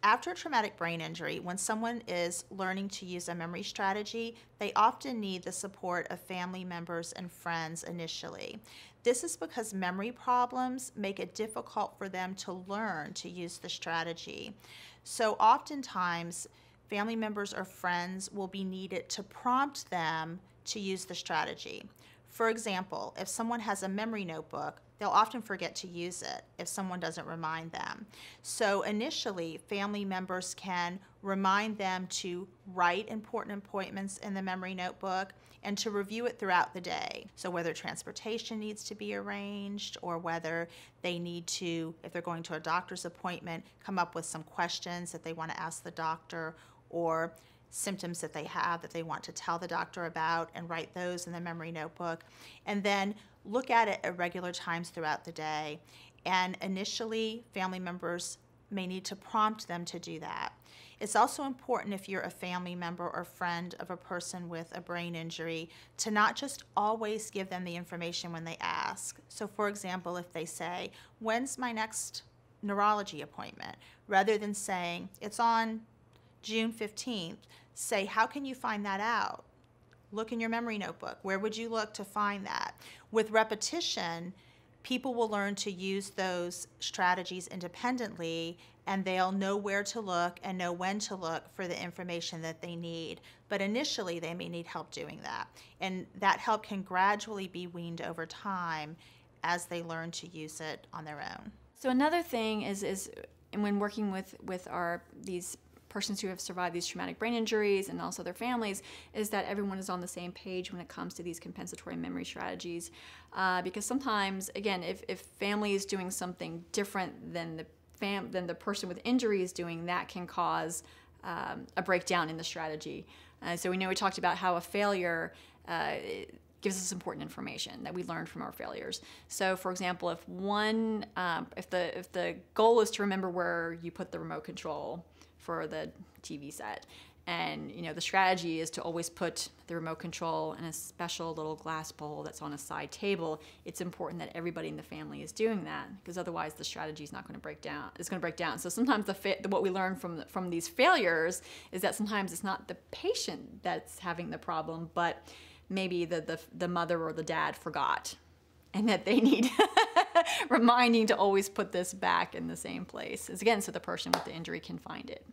After a traumatic brain injury, when someone is learning to use a memory strategy, they often need the support of family members and friends initially. This is because memory problems make it difficult for them to learn to use the strategy. So oftentimes, family members or friends will be needed to prompt them to use the strategy. For example, if someone has a memory notebook, they'll often forget to use it if someone doesn't remind them. So initially, family members can remind them to write important appointments in the memory notebook and to review it throughout the day. So whether transportation needs to be arranged or whether they need to, if they're going to a doctor's appointment, come up with some questions that they want to ask the doctor or symptoms that they have that they want to tell the doctor about and write those in the memory notebook, and then look at it at regular times throughout the day. And initially, family members may need to prompt them to do that. It's also important if you're a family member or friend of a person with a brain injury to not just always give them the information when they ask. So for example, if they say, "When's my next neurology appointment?" rather than saying, "It's on June 15th, say, "How can you find that out?" Look in your memory notebook. Where would you look to find that? With repetition, people will learn to use those strategies independently, and they'll know where to look and know when to look for the information that they need. But initially, they may need help doing that. And that help can gradually be weaned over time as they learn to use it on their own. So another thing is when working with these persons who have survived these traumatic brain injuries and also their families, is that everyone is on the same page when it comes to these compensatory memory strategies. Because sometimes, again, if family is doing something different than the person with injury is doing, that can cause a breakdown in the strategy. So we talked about how a failure gives us important information that we learned from our failures. So for example, if the goal is to remember where you put the remote control for the TV set, and the strategy is to always put the remote control in a special little glass bowl that's on a side table, it's important that everybody in the family is doing that, because otherwise the strategy is not going to break down. It's going to break down. So sometimes what we learn from these failures is that sometimes it's not the patient that's having the problem, but maybe the mother or the dad forgot, and that they need reminding to always put this back in the same place, again, so the person with the injury can find it.